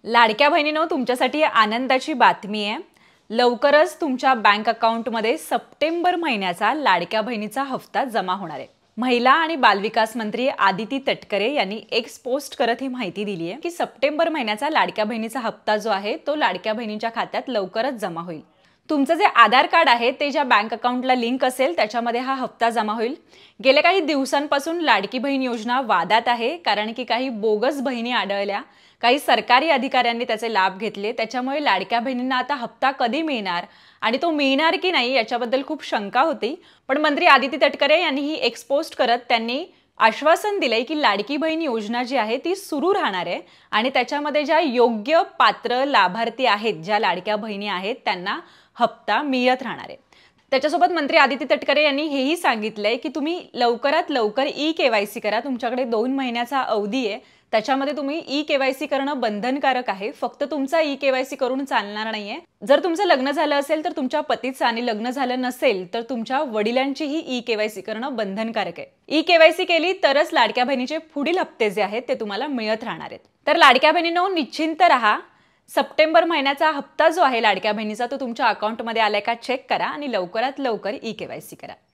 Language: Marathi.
लाडक्या बहिणींनो, तुमच्यासाठी आनंदाची बातमी आहे। लवकरच तुमच्या बँक अकाउंटमध्ये सप्टेंबर महिन्याचा लाडक्या बहिणीचा हप्ता जमा होणार आहे। महिला आणि बालविकास मंत्री आदिती तटकरे यांनी एक्स पोस्ट करत ही माहिती दिली आहे की सप्टेंबर महिन्याचा लाडक्या बहिणीचा हप्ता जो आहे तो लाडक्या बहिणींच्या खात्यात लवकरच जमा होईल। तुमचं जे आधार कार्ड आहे ते ज्या बँक अकाउंटला लिंक असेल त्याच्यामध्ये हा हप्ता जमा होईल। गेल्या काही दिवसांपासून लाडकी बहीण योजना वादात आहे, कारण की काही बोगस बहिणी आढळल्या, काही सरकारी अधिकाऱ्यांनी त्याचे लाभ घेतले। त्याच्यामुळे लाडक्या बहिणींना आता हप्ता कधी मिळणार आणि तो मिळणार की नाही याच्याबद्दल खूप शंका होती। पण मंत्री आदिती तटकरे यांनी ही एक्स पोस्ट करत त्यांनी आश्वासन दिले की लाडकी बहीण योजना जी आहे ती सुरू राहणार आहे आणि त्याच्यामध्ये ज्या योग्य पात्र लाभार्थी आहेत, ज्या लाडक्या बहिणी आहेत, त्यांना हप्ता मिळत राहणार आहे। त्याच्यासोबत मंत्री आदिती तटकरे यांनी हेही सांगितलंय की तुम्ही लवकरात लवकर ई-केवायसी करा। तुमच्याकडे 2 महिन्याचा अवधी आहे, त्याच्यामध्ये तुम्ही ई-केवायसी करणं बंधनकारक आहे। फक्त तुमचा ई-केवायसी करून चालणार नाहीये। जर तुमचं लग्न झालं असेल तर तुमच्या पतीचं, आणि लग्न झालं नसेल तर तुमच्या वडिलांचीही ई-केवायसी करणं बंधनकारक आहे। ई-केवायसी केली तरच लाडक्या बहिणीचे पुढील हप्ते जे आहेत ते तुम्हाला मिळत राहणार आहेत। तर लाडक्या बहिणींनो, निश्चिंत राहा। सप्टेंबर महिन्याचा हप्ता जो आहे लाडक्या बहिणीचा तो तुमच्या अकाउंटमध्ये आलाय का चेक करा आणि लवकरात लवकर ई-केवायसी करा।